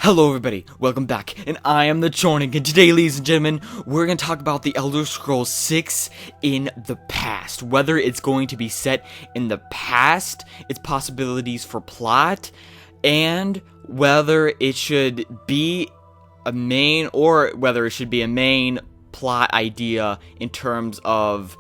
Hello everybody, welcome back, and I am TheChornick, and today, ladies and gentlemen, we're going to talk about the Elder Scrolls 6 in the past. Whether it's going to be set in the past, its possibilities for plot, and whether it should be a main, or whether it should be a main plot idea in terms of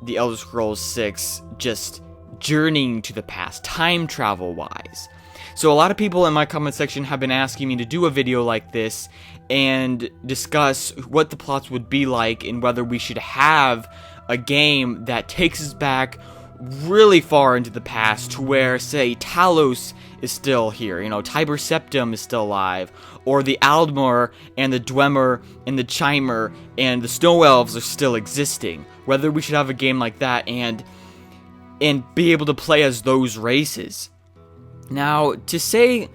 the Elder Scrolls 6 just journeying to the past, time travel wise. So a lot of people in my comment section have been asking me to do a video like this and discuss what the plots would be like and whether we should have a game that takes us back really far into the past to where, say, Talos is still here, Tiber Septim is still alive, or the Aldmer and the Dwemer and the Chimer and the Snow Elves are still existing. Whether we should have a game like that and be able to play as those races. Now, to say,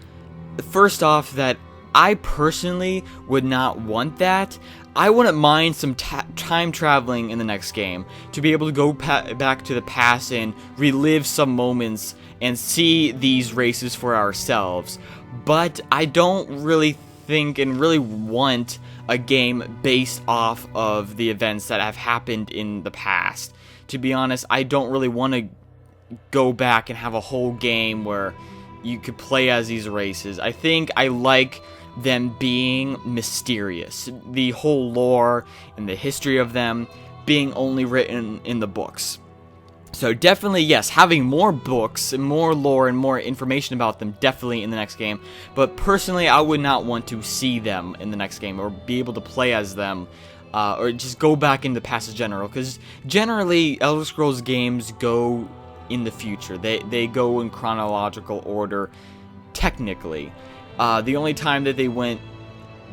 first off, that I personally would not want that. I wouldn't mind some time traveling in the next game, to be able to go back to the past and relive some moments and see these races for ourselves. But I don't really think and really want a game based off of the events that have happened in the past. To be honest, I don't really want to go back and have a whole game where you could play as these races. I think I like them being mysterious. The whole lore and the history of them being only written in the books. So definitely, yes, having more books and more lore and more information about them definitely in the next game. But personally, I would not want to see them in the next game or be able to play as them. Or just go back in the past in general. Because generally, Elder Scrolls games go in the future. They go in chronological order, technically. The only time that they went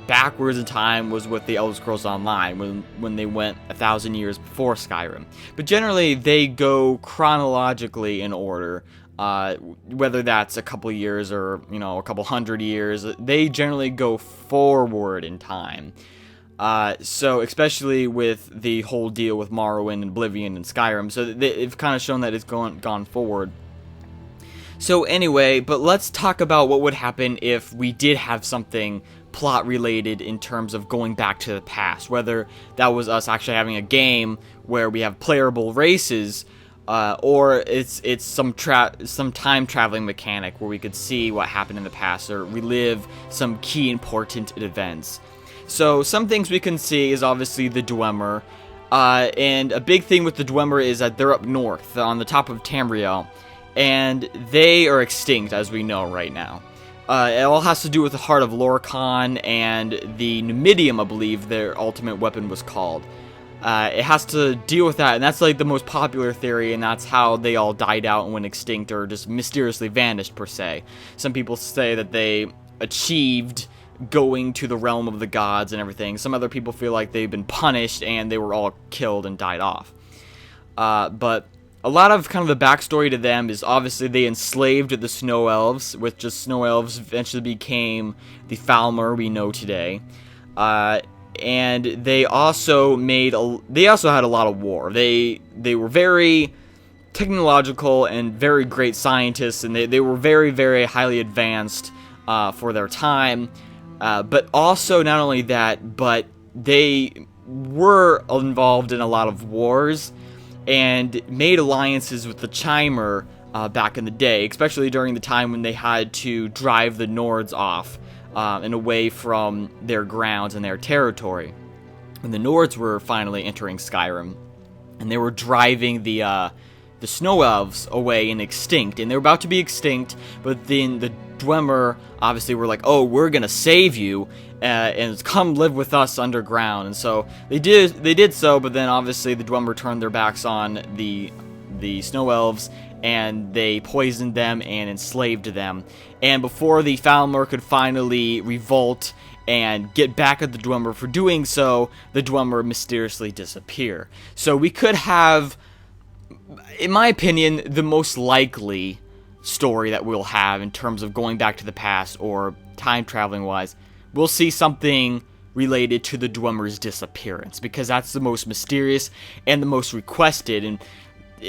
backwards in time was with the Elder Scrolls Online, when they went 1,000 years before Skyrim. But generally, they go chronologically in order. Whether that's a couple years or, a couple hundred years, they generally go forward in time. So especially with the whole deal with Morrowind and Oblivion and Skyrim, so they've kind of shown that it's gone forward. So anyway, but let's talk about what would happen if we did have something plot related in terms of going back to the past, whether that was us actually having a game where we have playable races, or it's some time traveling mechanic where we could see what happened in the past or relive some key important events. So some things we can see is obviously the Dwemer, and a big thing with the Dwemer is that they're up north, on the top of Tamriel, and they are extinct, as we know right now. It all has to do with the Heart of Lorkhan and the Numidium, I believe their ultimate weapon was called. It has to deal with that, and that's like the most popular theory, and that's how they all died out and went extinct, or just mysteriously vanished, per se. Some people say that they achieved going to the realm of the gods and everything. Some other people feel like they've been punished and they were all killed and died off. But a lot of kind of the backstory to them is obviously they enslaved the Snow Elves, which just Snow Elves eventually became the Falmer we know today. And they also had a lot of war. They were very technological and very great scientists, and they were very, very highly advanced for their time. But also, not only that, but they were involved in a lot of wars and made alliances with the Chimer back in the day, especially during the time when they had to drive the Nords off and away from their grounds and their territory. When the Nords were finally entering Skyrim, and they were driving the Snow Elves away and extinct, and they were about to be extinct, but then the Dwemer obviously were like, oh, we're gonna save you, and come live with us underground. And so they did so, but then obviously the Dwemer turned their backs on the Snow Elves, and they poisoned them and enslaved them. And before the Falmer could finally revolt and get back at the Dwemer for doing so, the Dwemer mysteriously disappear. So we could have, in my opinion, the most likely story that we'll have in terms of going back to the past or time traveling wise, we'll see something related to the Dwemer's disappearance, because that's the most mysterious and the most requested, and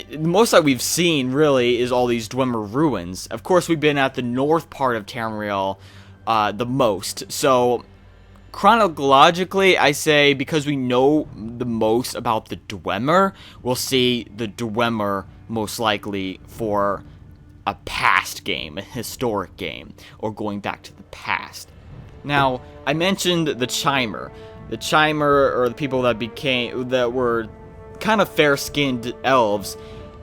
the most that we've seen really is all these Dwemer ruins. Of course, we've been at the north part of Tamriel the most. So chronologically, I say because we know the most about the Dwemer, we'll see the Dwemer most likely for a past game, a historic game, or going back to the past. Now, I mentioned the Chimer. The Chimer, or the people that were kind of fair-skinned elves,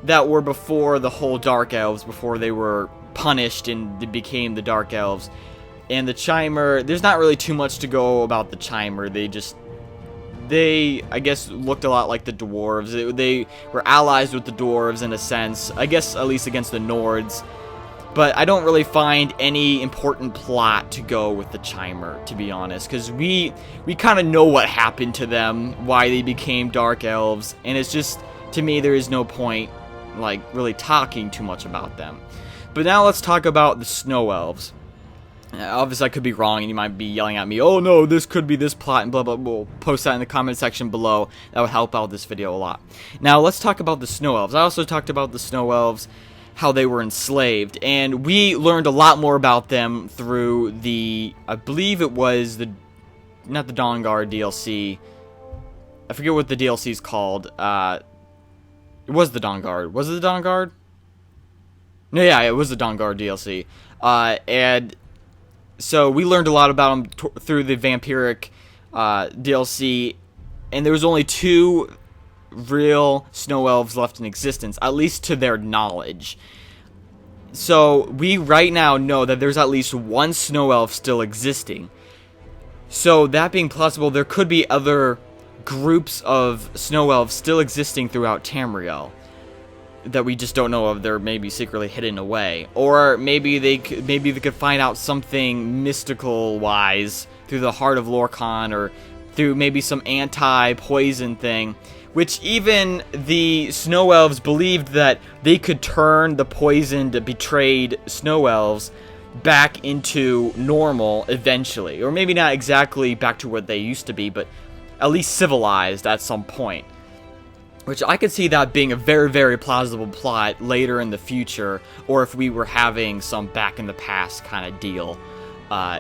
that were before the whole Dark Elves, before they were punished and they became the Dark Elves. And the Chimer, there's not really too much to go about the Chimer. They, I guess, looked a lot like the dwarves. They were allies with the dwarves in a sense, I guess at least against the Nords. But I don't really find any important plot to go with the Chimer, to be honest, because we kind of know what happened to them, why they became Dark Elves, and it's just, to me, there is no point, like, really talking too much about them. But now let's talk about the Snow Elves. Obviously, I could be wrong, and you might be yelling at me, oh no, this could be this plot, and blah blah blah. We'll post that in the comment section below. That would help out this video a lot. Now, let's talk about the Snow Elves. I also talked about the Snow Elves, how they were enslaved, and we learned a lot more about them through the, I believe it was not the Dawnguard DLC, I forget what the DLC is called. It was the Dawnguard. Was it the Dawnguard? No, yeah, it was the Dawnguard DLC. And so we learned a lot about them through the Vampiric DLC, and there was only 2 real Snow Elves left in existence, at least to their knowledge. So we right now know that there's at least 1 Snow Elf still existing. So that being possible, there could be other groups of Snow Elves still existing throughout Tamriel that we just don't know of. They're maybe secretly hidden away, or maybe they could find out something mystical wise through the Heart of Lorkhan, or through maybe some anti-poison thing, which even the Snow Elves believed that they could turn the poisoned, betrayed Snow Elves back into normal eventually, or maybe not exactly back to what they used to be, but at least civilized at some point. Which I could see that being a very, very plausible plot later in the future, or if we were having some back in the past kind of deal,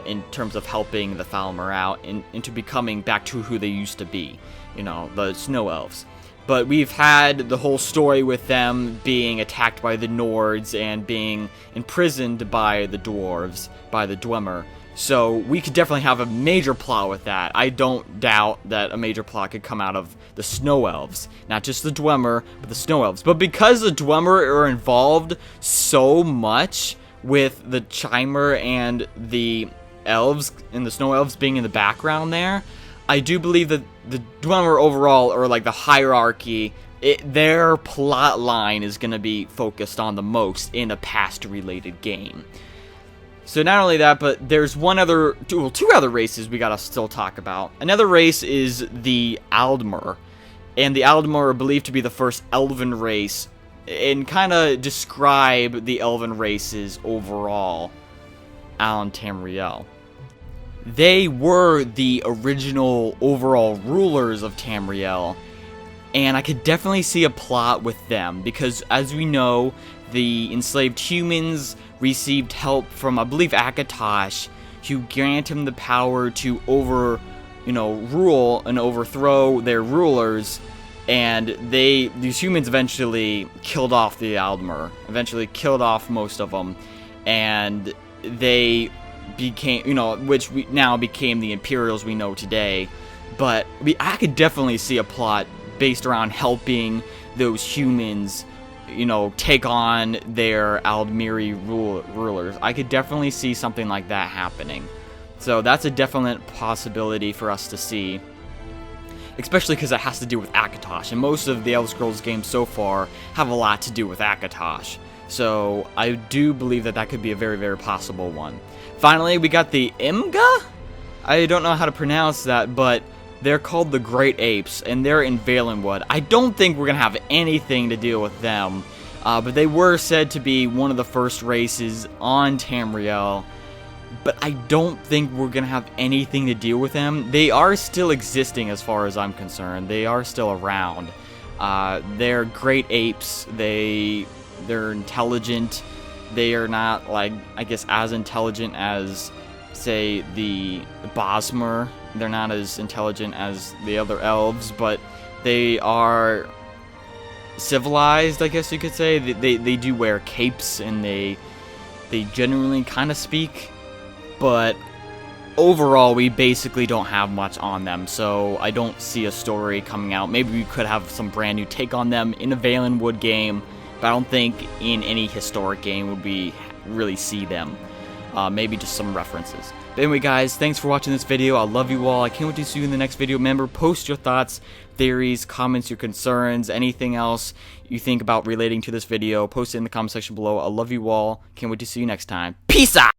in terms of helping the Falmer out into becoming back to who they used to be, you know, the Snow Elves. But we've had the whole story with them being attacked by the Nords and being imprisoned by the dwarves, by the Dwemer. So we could definitely have a major plot with that. I don't doubt that a major plot could come out of the Snow Elves. Not just the Dwemer, but the Snow Elves. But because the Dwemer are involved so much with the Chimer and the Elves, and the Snow Elves being in the background there, I do believe that the Dwemer overall, or like the hierarchy, their plot line is going to be focused on the most in a past-related game. So not only that, but there's two other races we gotta still talk about. Another race is the Aldmer, and the Aldmer are believed to be the first elven race, and kind of describe the elven races overall on Tamriel. They were the original overall rulers of Tamriel, and I could definitely see a plot with them, because as we know, the enslaved humans received help from, I believe, Akatosh, who granted him the power to rule and overthrow their rulers, and these humans eventually killed off the Aldmer, eventually killed off most of them, and they became, which now became the Imperials we know today. But I could definitely see a plot based around helping those humans, take on their Aldmeri rulers. I could definitely see something like that happening. So that's a definite possibility for us to see. Especially because it has to do with Akatosh. And most of the Elder Scrolls games so far have a lot to do with Akatosh. So I do believe that could be a very, very possible one. Finally, we got the Imga? I don't know how to pronounce that, but they're called the Great Apes, and they're in Valenwood. I don't think we're going to have anything to deal with them, but they were said to be one of the first races on Tamriel, but I don't think we're going to have anything to deal with them. They are still existing as far as I'm concerned. They are still around. They're great apes. They're intelligent. They are not, I guess, as intelligent as say, the Bosmer. They're not as intelligent as the other elves, but they are civilized, I guess you could say. They do wear capes, and they generally kind of speak, but overall we basically don't have much on them, so I don't see a story coming out. Maybe we could have some brand new take on them in a Valenwood game, but I don't think in any historic game would we really see them. Maybe just some references. But anyway, guys, thanks for watching this video. I love you all. I can't wait to see you in the next video. Remember, post your thoughts, theories, comments, your concerns, anything else you think about relating to this video. Post it in the comment section below. I love you all. Can't wait to see you next time. Peace out!